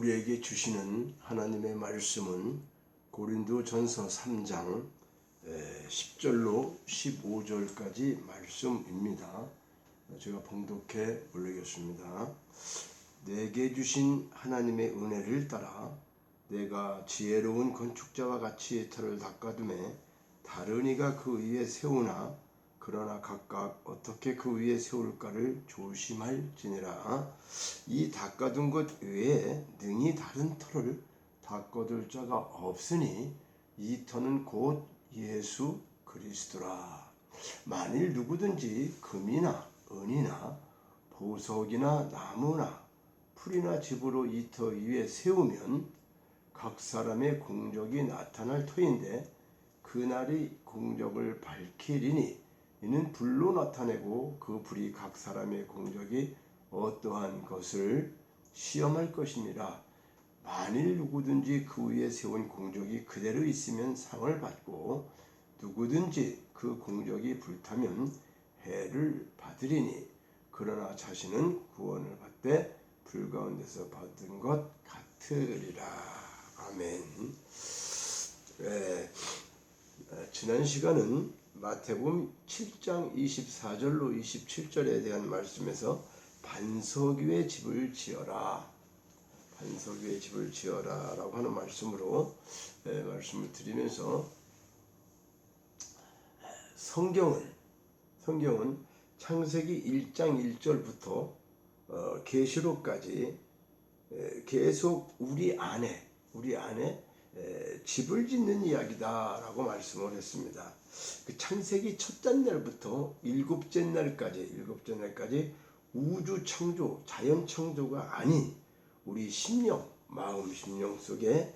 우리에게 주시는 하나님의 말씀은 고린도전서 3장 10절로 15절까지 말씀입니다. 제가 봉독해 올리겠습니다. 내게 주신 하나님의 은혜를 따라 내가 지혜로운 건축자와 같이 터를 닦아두매 다른 이가 그 위에 세우나 그러나 각각 어떻게 그 위에 세울까를 조심할지니라. 이 닦아둔 것 외에 능히 다른 터를 닦아둘 자가 없으니 이 터는 곧 예수 그리스도라. 만일 누구든지 금이나 은이나 보석이나 나무나 풀이나 집으로 이 터 위에 세우면 각 사람의 공적이 나타날 터인데 그날이 공적을 밝히리니 이는 불로 나타내고 그 불이 각 사람의 공적이 어떠한 것을 시험할 것이니라. 만일 누구든지 그 위에 세운 공적이 그대로 있으면 상을 받고 누구든지 그 공적이 불타면 해를 받으리니 그러나 자신은 구원을 받되 불 가운데서 받은 것 같으리라. 아멘. 지난 시간은 마태복음 7장 24절로 27절에 대한 말씀에서 반석 위에 집을 지어라, 반석 위에 집을 지어라 라고 하는 말씀으로 말씀을 드리면서 성경은 창세기 1장 1절부터 계시록까지 계속 우리 안에 집을 짓는 이야기다라고 말씀을 했습니다. 그 창세기 첫째 날부터 일곱째 날까지 우주 창조, 자연 창조가 아닌 우리 심령, 마음 심령 속에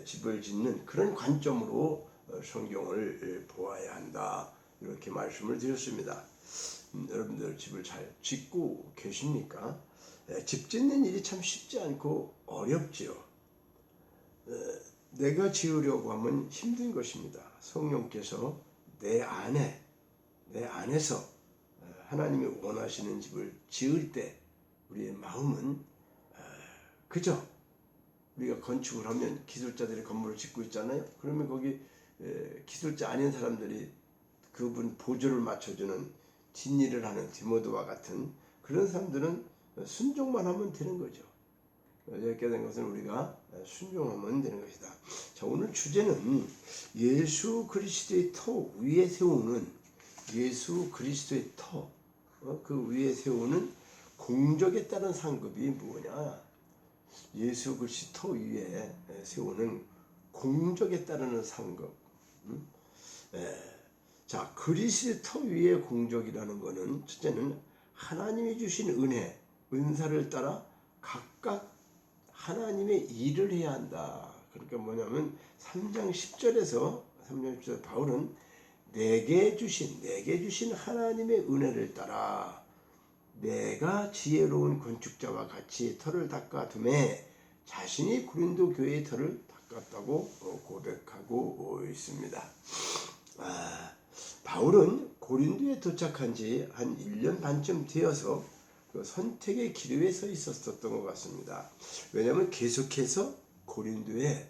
집을 짓는 그런 관점으로 성경을 보아야 한다. 이렇게 말씀을 드렸습니다. 여러분들 집을 잘 짓고 계십니까? 집 짓는 일이 참 쉽지 않고 어렵지요. 내가 지으려고 하면 힘든 것입니다. 성령께서 내 안에서 하나님이 원하시는 집을 지을 때 우리의 마음은 그저 우리가 건축을 하면 기술자들이 건물을 짓고 있잖아요. 그러면 거기 기술자 아닌 사람들이 그분 보조를 맞춰주는 뒷일을 하는 디모드와 같은 그런 사람들은 순종만 하면 되는 거죠. 이렇게 된 것은 우리가 순종하면 되는 것이다. 자, 오늘 주제는 예수 그리스도의 터 위에 세우는 예수 그리스도의 터, 그 위에 세우는 공적에 따른 상급이 뭐냐? 예수 그리스도 터 위에 세우는 공적에 따르는 상급. 자, 그리스도 터 위의 공적이라는 것은 첫째는 하나님이 주신 은사를 따라 각각 하나님의 일을 해야 한다. 그러니까 뭐냐면 3장 10절에서 바울은 내게 주신 하나님의 은혜를 따라 내가 지혜로운 건축자와 같이 터를 닦아둠에 자신이 고린도 교회의 터를 닦았다고 고백하고 있습니다. 바울은 고린도에 도착한 지 한 1년 반쯤 되어서 그 선택의 기로에 서 있었던 것 같습니다. 왜냐하면 계속해서 고린도에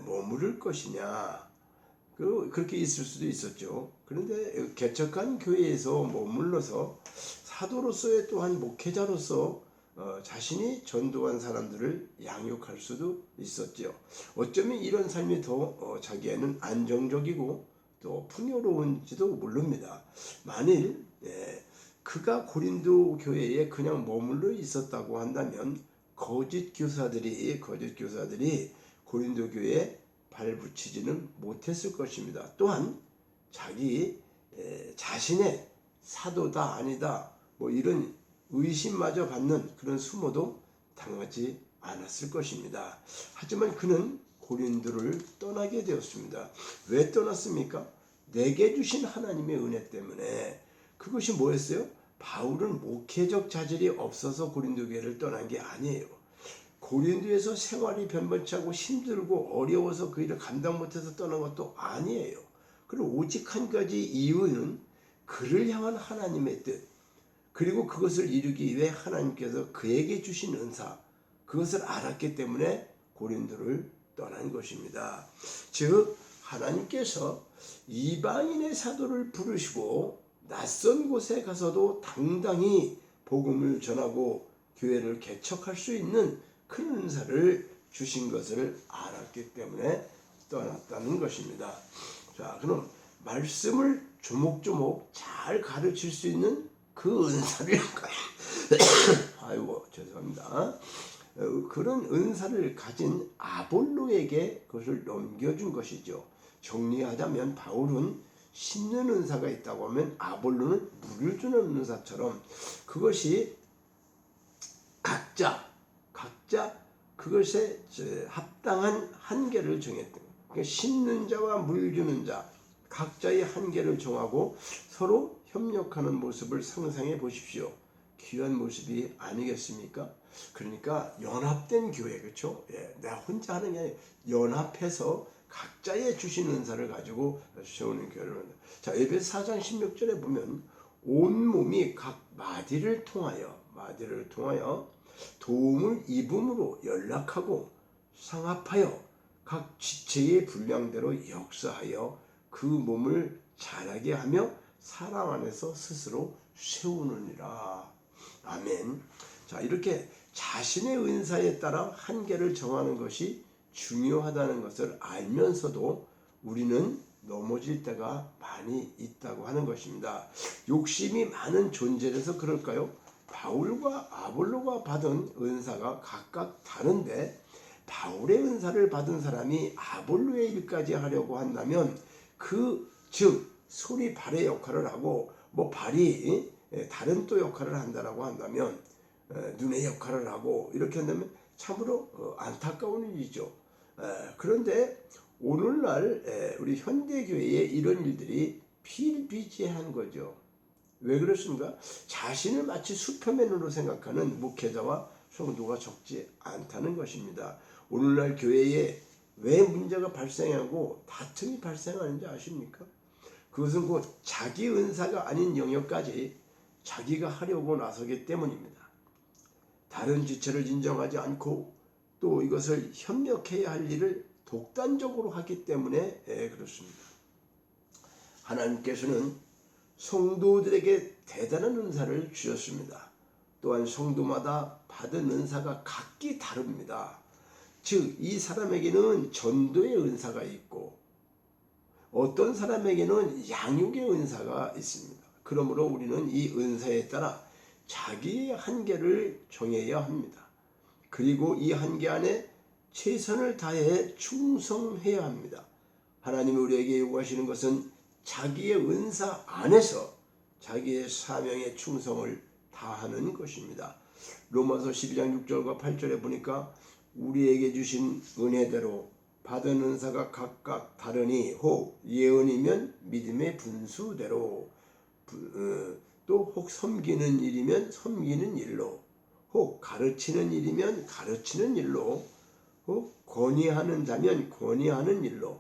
머무를 것이냐, 그렇게 있을 수도 있었죠. 그런데 개척한 교회에서 머물러서 사도로서의 또한 목회자로서 자신이 전도한 사람들을 양육할 수도 있었죠. 어쩌면 이런 삶이 더 자기에는 안정적이고 또 풍요로운지도 모릅니다. 만일 그가 고린도 교회에 그냥 머물러 있었다고 한다면 거짓 교사들이 고린도 교회에 발붙이지는 못했을 것입니다. 또한 자신의 사도다 아니다 이런 의심마저 받는 그런 수모도 당하지 않았을 것입니다. 하지만 그는 고린도를 떠나게 되었습니다. 왜 떠났습니까? 내게 주신 하나님의 은혜 때문에. 그것이 뭐였어요? 바울은 목회적 자질이 없어서 고린도 교회를 떠난 게 아니에요. 고린도에서 생활이 변변치 않고 힘들고 어려워서 그 일을 감당 못해서 떠난 것도 아니에요. 그리고 오직 한 가지 이유는 그를 향한 하나님의 뜻, 그리고 그것을 이루기 위해 하나님께서 그에게 주신 은사, 그것을 알았기 때문에 고린도를 떠난 것입니다. 즉 하나님께서 이방인의 사도를 부르시고 낯선 곳에 가서도 당당히 복음을 전하고 교회를 개척할 수 있는 큰 은사를 주신 것을 알았기 때문에 떠났다는 것입니다. 자, 그럼 말씀을 조목조목 잘 가르칠 수 있는 그 은사를 아이고 죄송합니다. 그런 은사를 가진 아볼로에게 그것을 넘겨준 것이죠. 정리하자면 바울은 심는 은사가 있다고 하면 아볼로는 물을 주는 은사처럼 그것이 각자 그것에 합당한 한계를 정했던 거예요. 그러니까 심는 자와 물 주는 자 각자의 한계를 정하고 서로 협력하는 모습을 상상해 보십시오. 귀한 모습이 아니겠습니까? 그러니까 연합된 교회, 그렇죠? 예, 내가 혼자 하는 게 아니라 연합해서 각자의 주신 은사를 가지고 세우는 교회를 만든다. 자, 에베소 4장 16절에 보면 온 몸이 각 마디를 통하여 도움을 입음으로 연락하고 상합하여 각 지체의 분량대로 역사하여 그 몸을 자라게 하며 사랑 안에서 스스로 세우느니라. 아멘. 자, 이렇게 자신의 은사에 따라 한계를 정하는 것이 중요하다는 것을 알면서도 우리는 넘어질 때가 많이 있다고 하는 것입니다. 욕심이 많은 존재라서 그럴까요? 바울과 아볼로가 받은 은사가 각각 다른데 바울의 은사를 받은 사람이 아볼로의 일까지 하려고 한다면 즉 손이 발의 역할을 하고 발이 다른 또 역할을 한다라고 한다면 눈의 역할을 하고 이렇게 한다면 참으로 안타까운 일이죠. 그런데 오늘날 우리 현대교회에 이런 일들이 필비재한 거죠. 왜 그렇습니까? 자신을 마치 슈퍼맨으로 생각하는 목회자와 성도가 적지 않다는 것입니다. 오늘날 교회에 왜 문제가 발생하고 다툼이 발생하는지 아십니까? 그것은 곧 자기 은사가 아닌 영역까지 자기가 하려고 나서기 때문입니다. 다른 지체를 인정하지 않고 또 이것을 협력해야 할 일을 독단적으로 하기 때문에 그렇습니다. 하나님께서는 성도들에게 대단한 은사를 주셨습니다. 또한 성도마다 받은 은사가 각기 다릅니다. 즉, 이 사람에게는 전도의 은사가 있고 어떤 사람에게는 양육의 은사가 있습니다. 그러므로 우리는 이 은사에 따라 자기의 한계를 정해야 합니다. 그리고 이 한계 안에 최선을 다해 충성해야 합니다. 하나님이 우리에게 요구하시는 것은 자기의 은사 안에서 자기의 사명에 충성을 다하는 것입니다. 로마서 12장 6절과 8절에 보니까 우리에게 주신 은혜대로 받은 은사가 각각 다르니 혹 예언이면 믿음의 분수대로 또 혹 섬기는 일이면 섬기는 일로 혹 가르치는 일이면 가르치는 일로 혹 권위하는 자면 권위하는 일로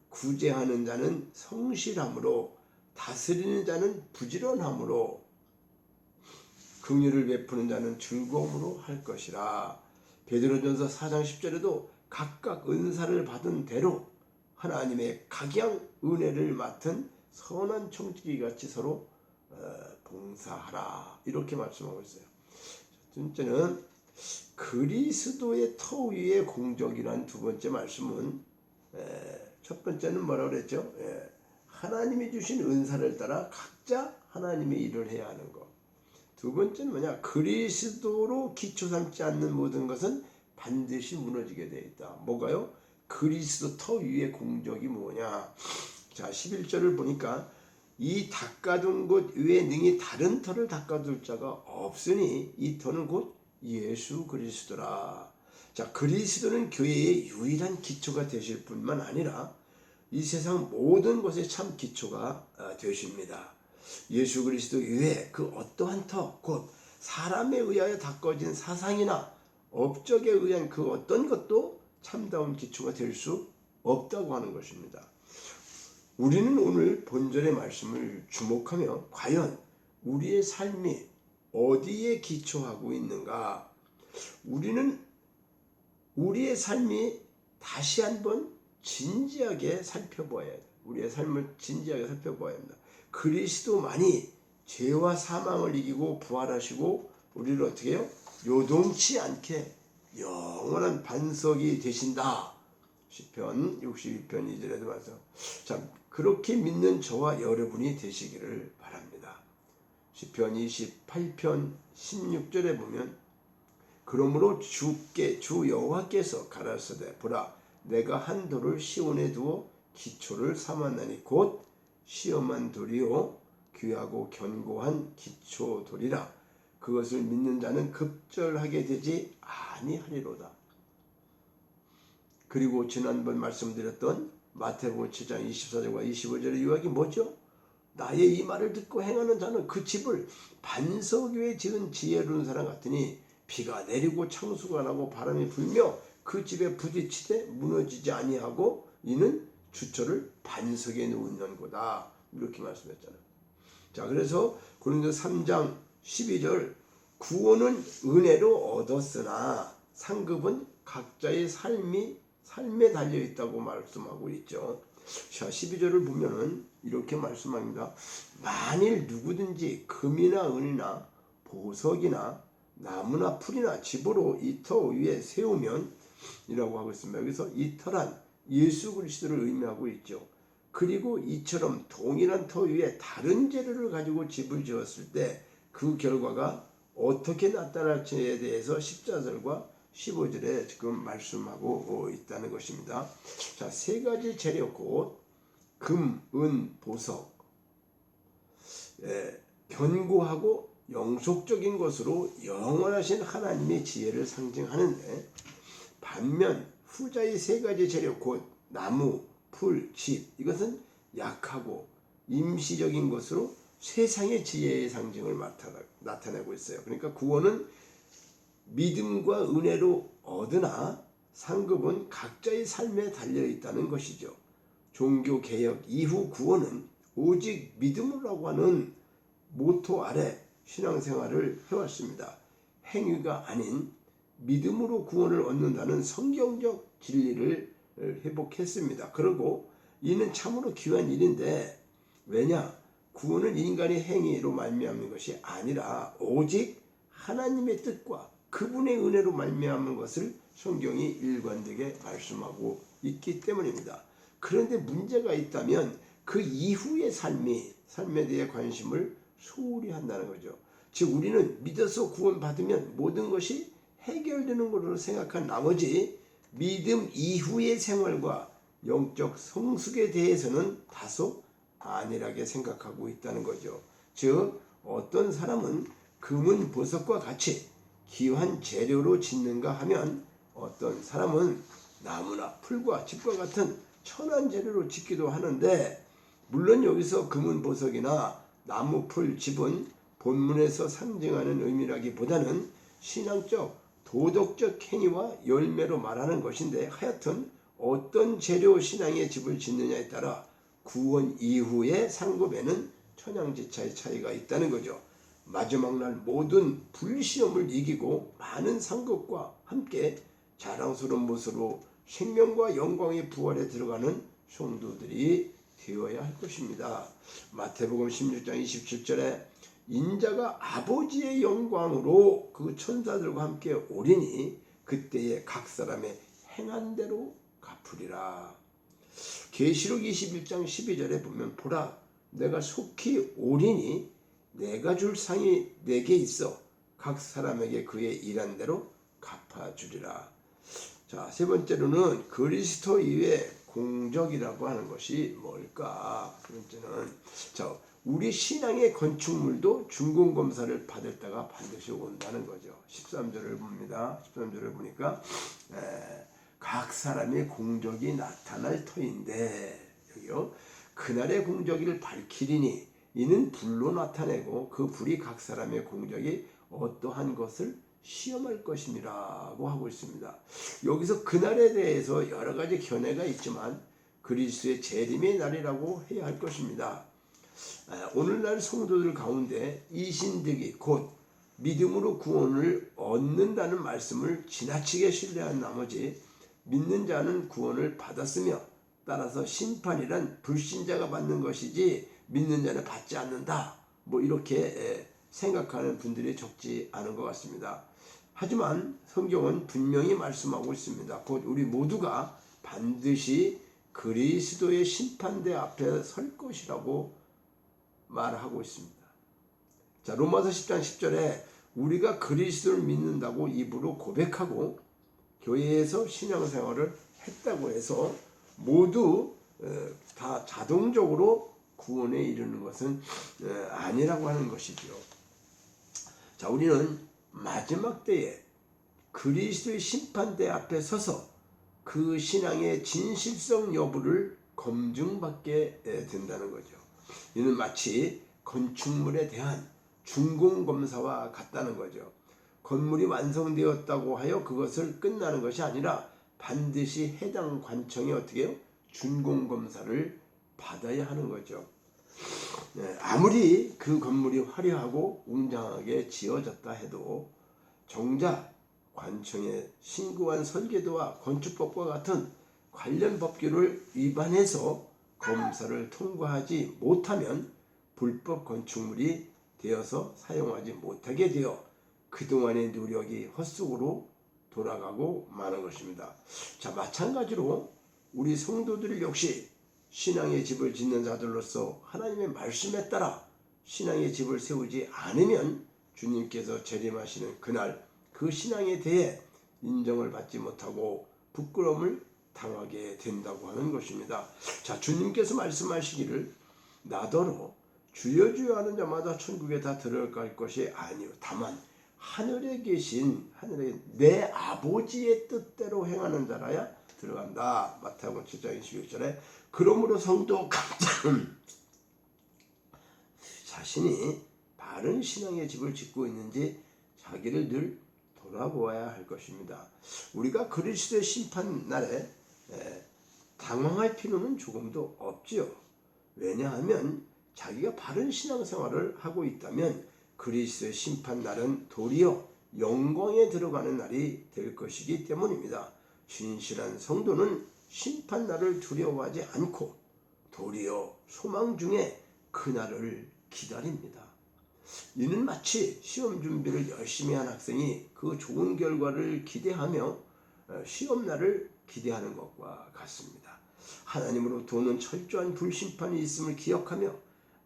구제하는 자는 성실함으로 다스리는 자는 부지런함으로 긍휼을 베푸는 자는 즐거움으로 할 것이라. 베드로전서 4장 10절에도 각각 은사를 받은 대로 하나님의 각양 은혜를 맡은 선한 청지기 같이 서로 봉사하라 이렇게 말씀하고 있어요. 둘째는 그리스도의 터 위의 공적이란 두 번째 말씀은 첫 번째는 뭐라고 그랬죠? 하나님이 주신 은사를 따라 각자 하나님의 일을 해야 하는 것. 두 번째는 뭐냐? 그리스도로 기초 삼지 않는 모든 것은 반드시 무너지게 되어 있다. 뭐가요? 그리스도 터 위의 공적이 뭐냐? 자, 11절을 보니까 이 닦아둔 곳 위에 능히 다른 터를 닦아둘 자가 없으니 이 터는 곧 예수 그리스도라. 자, 그리스도는 교회의 유일한 기초가 되실 뿐만 아니라 이 세상 모든 것의 참 기초가 되십니다. 예수 그리스도 이외에 그 어떠한 터, 곧 사람에 의하여 닦아진 사상이나 업적에 의한 그 어떤 것도 참다운 기초가 될 수 없다고 하는 것입니다. 우리는 오늘 본절의 말씀을 주목하며 과연 우리의 삶이 어디에 기초하고 있는가? 우리는 우리의 삶이 다시 한번 진지하게 살펴보아야 돼요. 우리의 삶을 진지하게 살펴보아야 합니다. 그리스도만이 죄와 사망을 이기고 부활하시고 우리를 어떻게 해요? 요동치 않게 영원한 반석이 되신다. 시편 62편 2절에도 말씀. 자, 그렇게 믿는 저와 여러분이 되시기를 바랍니다. 시편 28편 16절에 보면 그러므로 주 여호와께서 가라사대 보라 내가 한 돌을 시온에 두어 기초를 삼았나니 곧 시험한 돌이요 귀하고 견고한 기초돌이라 그것을 믿는 자는 급절하게 되지 아니하리로다. 그리고 지난번 말씀드렸던 마태복음 7장 24절과 25절의 요약이 뭐죠? 나의 이 말을 듣고 행하는 자는 그 집을 반석 위에 지은 지혜로운 사람 같으니 비가 내리고 창수가 나고 바람이 불며 그 집에 부딪히되 무너지지 아니하고 이는 주처를 반석에 놓는 거다. 이렇게 말씀했잖아요. 자, 그래서 고린도서 3장 12절 구원은 은혜로 얻었으나 상급은 각자의 삶에 달려있다고 말씀하고 있죠. 자, 12절을 보면은 이렇게 말씀합니다. 만일 누구든지 금이나 은이나 보석이나 나무나 풀이나 집으로 이 터 위에 세우면 이라고 하고 있습니다. 여기서 이 터란 예수 그리스도를 의미하고 있죠. 그리고 이처럼 동일한 터 위에 다른 재료를 가지고 집을 지었을 때 그 결과가 어떻게 나타날지에 대해서 14절과 15절에 지금 말씀하고 있다는 것입니다. 자, 세 가지 재료 곧 금, 은, 보석, 견고하고 영속적인 것으로 영원하신 하나님의 지혜를 상징하는데 반면 후자의 세 가지 재료 곧 나무, 풀, 집 이것은 약하고 임시적인 것으로 세상의 지혜의 상징을 나타내고 있어요. 그러니까 구원은 믿음과 은혜로 얻으나 상급은 각자의 삶에 달려있다는 것이죠. 종교개혁 이후 구원은 오직 믿음으로라고 하는 모토 아래 신앙생활을 해왔습니다. 행위가 아닌 믿음으로 구원을 얻는다는 성경적 진리를 회복했습니다. 그리고 이는 참으로 귀한 일인데 왜냐? 구원은 인간의 행위로 말미암는 것이 아니라 오직 하나님의 뜻과 그분의 은혜로 말미암는 것을 성경이 일관되게 말씀하고 있기 때문입니다. 그런데 문제가 있다면 그 이후의 삶에 대해 관심을 소홀히 한다는 거죠. 즉 우리는 믿어서 구원받으면 모든 것이 해결되는 것으로 생각한 나머지 믿음 이후의 생활과 영적 성숙에 대해서는 다소 안일하게 생각하고 있다는 거죠. 즉 어떤 사람은 금은 보석과 같이 귀한 재료로 짓는가 하면 어떤 사람은 나무나 풀과 집과 같은 천한 재료로 짓기도 하는데 물론 여기서 금은 보석이나 나무, 풀, 집은 본문에서 상징하는 의미라기보다는 신앙적, 도덕적 행위와 열매로 말하는 것인데 하여튼 어떤 재료 신앙의 집을 짓느냐에 따라 구원 이후의 상급에는 천양지차의 차이가 있다는 거죠. 마지막 날 모든 불시험을 이기고 많은 상급과 함께 자랑스러운 모습으로 생명과 영광의 부활에 들어가는 성도들이 되어야 할 것입니다. 마태복음 16장 27절에 인자가 아버지의 영광으로 그 천사들과 함께 오리니 그때에 각 사람의 행한 대로 갚으리라. 계시록 21장 12절에 보면 보라 내가 속히 오리니 내가 줄 상이 내게 있어 각 사람에게 그의 일한 대로 갚아주리라. 자, 세 번째로는 그리스도 이외의 공적이라고 하는 것이 뭘까? 두 번째는 자, 우리 신앙의 건축물도 중공검사를 받을 때가 반드시 온다는 거죠. 13절을 봅니다. 13절을 보니까 각 사람의 공적이 나타날 터인데 여기요. 그날의 공적을 밝히리니 이는 불로 나타내고 그 불이 각 사람의 공적이 어떠한 것을 시험할 것임이라고 하고 있습니다. 여기서 그날에 대해서 여러 가지 견해가 있지만 그리스도의 재림의 날이라고 해야 할 것입니다. 오늘날 성도들 가운데 이신득이 곧 믿음으로 구원을 얻는다는 말씀을 지나치게 신뢰한 나머지 믿는 자는 구원을 받았으며 따라서 심판이란 불신자가 받는 것이지 믿는 자는 받지 않는다. 뭐 이렇게 생각하는 분들이 적지 않은 것 같습니다. 하지만 성경은 분명히 말씀하고 있습니다. 곧 우리 모두가 반드시 그리스도의 심판대 앞에 설 것이라고 말하고 있습니다. 자, 로마서 10장 10절에 우리가 그리스도를 믿는다고 입으로 고백하고 교회에서 신앙생활을 했다고 해서 모두 다 자동적으로 구원에 이르는 것은 아니라고 하는 것이죠. 자, 우리는 마지막 때에 그리스도의 심판대 앞에 서서 그 신앙의 진실성 여부를 검증받게 된다는 거죠. 이는 마치 건축물에 대한 준공검사와 같다는 거죠. 건물이 완성되었다고 하여 그것을 끝나는 것이 아니라 반드시 해당 관청이 어떻게 해요? 준공검사를 받아야 하는 거죠. 아무리 그 건물이 화려하고 웅장하게 지어졌다 해도 정작 관청의 신고한 설계도와 건축법과 같은 관련 법규를 위반해서 검사를 통과하지 못하면 불법 건축물이 되어서 사용하지 못하게 되어 그동안의 노력이 헛수고로 돌아가고 마는 것입니다. 자, 마찬가지로 우리 성도들 역시 신앙의 집을 짓는 자들로서 하나님의 말씀에 따라 신앙의 집을 세우지 않으면 주님께서 재림하시는 그날 그 신앙에 대해 인정을 받지 못하고 부끄러움을 당하게 된다고 하는 것입니다. 자, 주님께서 말씀하시기를 나더러 주여 주여 하는 자마다 천국에 다 들어갈 것이 아니요 다만 하늘에 계신 내 아버지의 뜻대로 행하는 자라야 들어간다. 마태복음 7장 26절에 그러므로 성도 각자는 자신이 바른 신앙의 집을 짓고 있는지 자기를 늘 돌아보아야 할 것입니다. 우리가 그리스도의 심판 날에 당황할 필요는 조금도 없지요. 왜냐하면 자기가 바른 신앙생활을 하고 있다면 그리스도의 심판 날은 도리어 영광에 들어가는 날이 될 것이기 때문입니다. 진실한 성도는 심판 날을 두려워하지 않고 도리어 소망 중에 그 날을 기다립니다. 이는 마치 시험 준비를 열심히 한 학생이 그 좋은 결과를 기대하며 시험날을 기대하는 것과 같습니다. 하나님으로부터는 철저한 불심판이 있음을 기억하며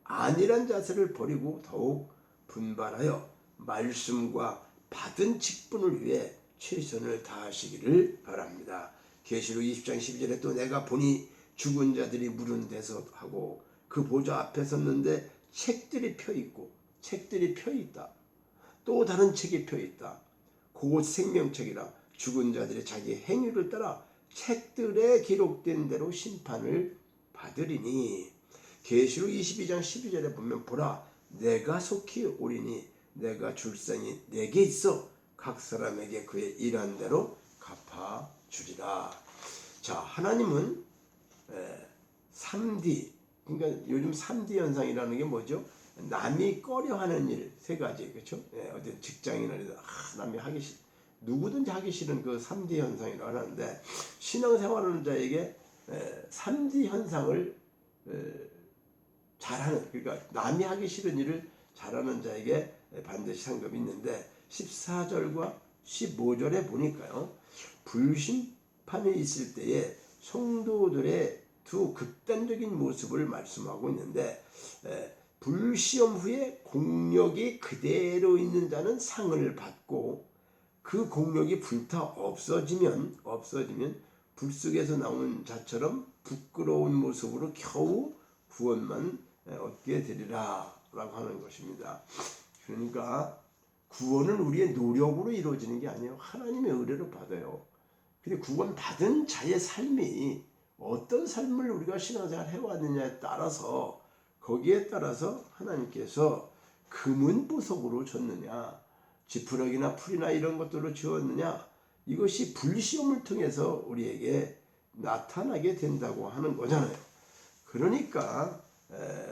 안일한 자세를 버리고 더욱 분발하여 말씀과 받은 직분을 위해 최선을 다하시기를 바랍니다. 계시록 20장 12절에 또 내가 보니 죽은 자들이 무른 데서 하고 그 보좌 앞에 섰는데 책들이 펴 있다. 또 다른 책이 펴 있다. 곧 생명책이라 죽은 자들이 자기 행위를 따라 책들에 기록된 대로 심판을 받으리니 계시록 22장 12절에 보면 보라 내가 속히 오리니 내가 줄상이 내게 있어 각 사람에게 그의 일한 대로 갚아주리라. 자, 하나님은 3D 그러니까 요즘 3D 현상이라는 게 뭐죠? 남이 꺼려하는 일 세 가지 그렇죠? 어떤 직장이나 남이 하기 싫 누구든지 하기 싫은 그 3D 현상이라고 하는데 신앙생활하는 자에게 3D 현상을 잘하는 그러니까 남이 하기 싫은 일을 잘하는 자에게 반드시 상급이 있는데 14절과 15절에 보니까요. 불심판이 있을 때에 성도들의 두 극단적인 모습을 말씀하고 있는데 불시험 후에 공력이 그대로 있는 자는 상을 받고 그 공력이 불타 없어지면 불 속에서 나온 자처럼 부끄러운 모습으로 겨우 구원만 얻게 되리라 라고 하는 것입니다. 그러니까 구원은 우리의 노력으로 이루어지는 게 아니에요. 하나님의 의뢰로 받아요. 근데 구원 받은 자의 삶이 어떤 삶을 우리가 신앙생활 해왔느냐에 따라서 거기에 따라서 하나님께서 금은 보석으로 줬느냐 지푸라기나 풀이나 이런 것들로 주었느냐 이것이 불시험을 통해서 우리에게 나타나게 된다고 하는 거잖아요. 그러니까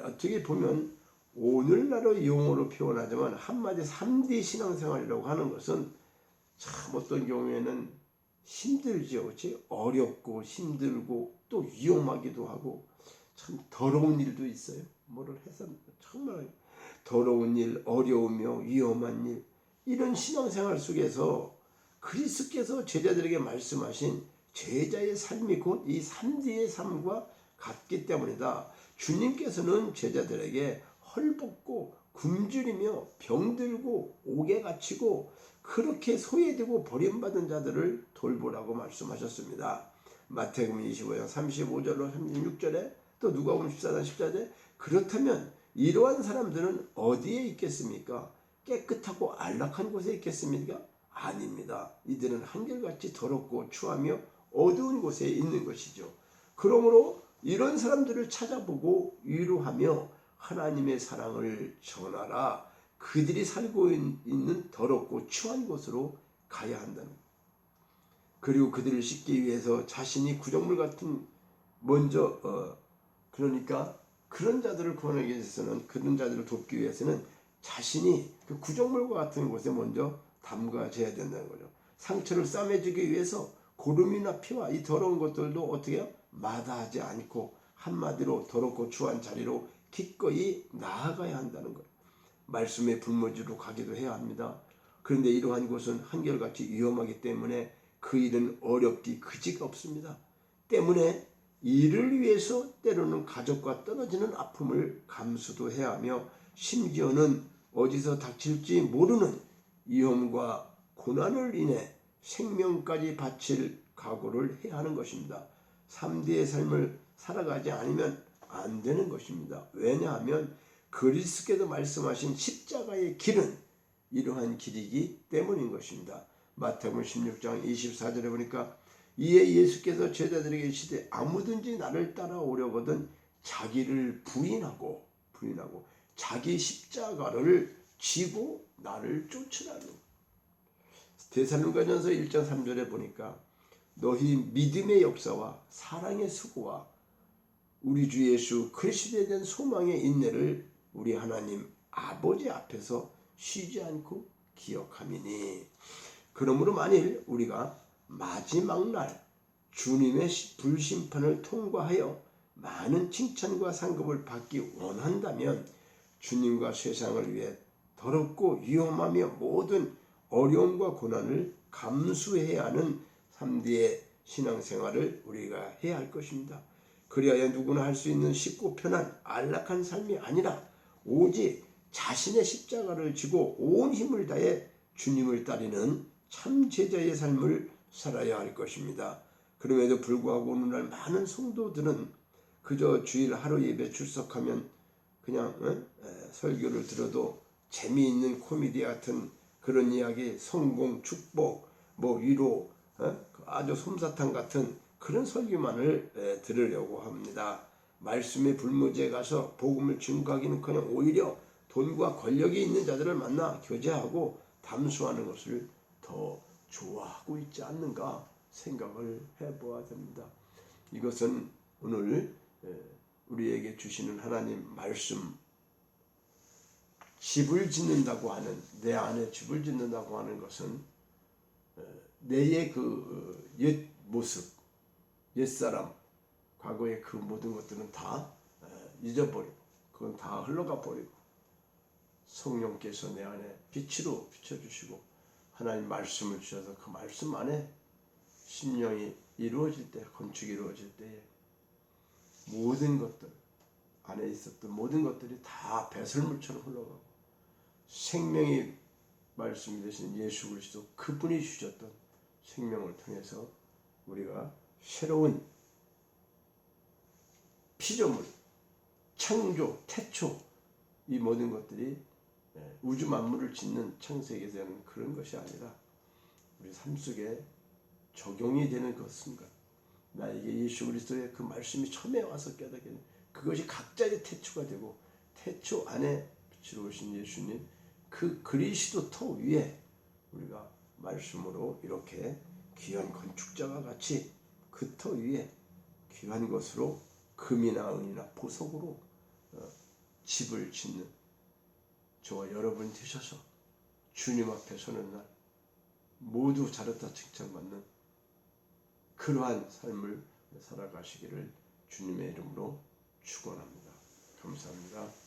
어떻게 보면 오늘날의 용어로 표현하자면 한마디 3D 신앙생활이라고 하는 것은 참 어떤 경우에는 힘들죠. 그렇지? 어렵고 힘들고 또 위험하기도 하고 참 더러운 일도 있어요. 뭐를 해서 정말 더러운 일, 어려우며 위험한 일, 이런 신앙생활 속에서 그리스도께서 제자들에게 말씀하신 제자의 삶이 곧 이 3D의 삶과 같기 때문이다. 주님께서는 제자들에게 헐벗고 굶주리며 병들고 옥에 갇히고 그렇게 소외되고 버림받은 자들을 돌보라고 말씀하셨습니다. 마태복음 25장 35절로 36절에 또 누가복음 14장 14절에 그렇다면 이러한 사람들은 어디에 있겠습니까? 깨끗하고 안락한 곳에 있겠습니까? 아닙니다. 이들은 한결같이 더럽고 추하며 어두운 곳에 있는 것이죠. 그러므로 이런 사람들을 찾아보고 위로하며 하나님의 사랑을 전하라. 그들이 살고 있는 더럽고 추한 곳으로 가야 한다는 것. 그리고 그들을 씻기 위해서 자신이 구정물 같은 먼저 그러니까 그런 자들을 구원하기 위해서는 그런 자들을 돕기 위해서는 자신이 그 구정물과 같은 곳에 먼저 담가져야 된다는 거죠. 상처를 싸매주기 위해서 고름이나 피와 이 더러운 것들도 어떻게 해요? 마다하지 않고 한마디로 더럽고 추한 자리로 기꺼이 나아가야 한다는 거예요. 말씀의 불모지로 가기도 해야 합니다. 그런데 이러한 곳은 한결같이 위험하기 때문에 그 일은 어렵기 그지가 없습니다. 때문에 이를 위해서 때로는 가족과 떨어지는 아픔을 감수도 해야 하며 심지어는 어디서 닥칠지 모르는 위험과 고난을 인해 생명까지 바칠 각오를 해야 하는 것입니다. 3D의 삶을 살아가지 않으면 안 되는 것입니다. 왜냐하면 그리스도께서 말씀하신 십자가의 길은 이러한 길이기 때문인 것입니다. 마태복음 16장 24절에 보니까 이에 예수께서 제자들에게 이르시되 아무든지 나를 따라오려거든 자기를 부인하고 자기 십자가를 지고 나를 쫓으라는. 데살로니가전서 1장 3절에 보니까 너희 믿음의 역사와 사랑의 수고와 우리 주 예수 그리스도에 대한 소망의 인내를 우리 하나님 아버지 앞에서 쉬지 않고 기억함이니. 그러므로 만일 우리가 마지막 날 주님의 불심판을 통과하여 많은 칭찬과 상급을 받기 원한다면 주님과 세상을 위해 더럽고 위험하며 모든 어려움과 고난을 감수해야 하는 3D의 신앙생활을 우리가 해야 할 것입니다. 그리하여 누구나 할 수 있는 쉽고 편한 안락한 삶이 아니라 오직 자신의 십자가를 지고 온 힘을 다해 주님을 따르는 참 제자의 삶을 살아야 할 것입니다. 그럼에도 불구하고 오늘날 많은 성도들은 그저 주일 하루 예배 출석하면 그냥 설교를 들어도 재미있는 코미디 같은 그런 이야기, 성공, 축복, 위로, 아주 솜사탕 같은 그런 설교만을 들으려고 합니다. 말씀의 불모지에 가서 복음을 증거하기는커녕 오히려 돈과 권력이 있는 자들을 만나 교제하고 담수하는 것을 더 좋아하고 있지 않는가 생각을 해보아야 됩니다. 이것은 오늘 우리에게 주시는 하나님 말씀, 집을 짓는다고 하는, 내 안에 집을 짓는다고 하는 것은 내의 그 옛 모습, 옛사람, 과거의 그 모든 것들은 다 잊어버리고 그건 다 흘러가 버리고 성령께서 내 안에 빛으로 비춰주시고 하나님 말씀을 주셔서 그 말씀 안에 심령이 이루어질 때, 건축이 이루어질 때에 모든 것들 안에 있었던 모든 것들이 다 배설물처럼 흘러가고 생명이 말씀이 되신 예수 그리스도 그분이 주셨던 생명을 통해서 우리가 새로운 피조물, 창조, 태초 이 모든 것들이 우주 만물을 짓는 창세기에 대한 그런 것이 아니라 우리 삶 속에 적용이 되는 것인가. 나에게 예수 그리스도의 그 말씀이 처음에 와서 깨닫게 되는 그것이 각자의 태초가 되고 태초 안에 빛으로 오신 예수님 그 그리스도 위에 우리가 말씀으로 이렇게 귀한 건축자와 같이 그 터 위에 귀한 것으로 금이나 은이나 보석으로 집을 짓는 저와 여러분 되셔서 주님 앞에 서는 날 모두 잘했다 칭찬받는 그러한 삶을 살아가시기를 주님의 이름으로 축원합니다. 감사합니다.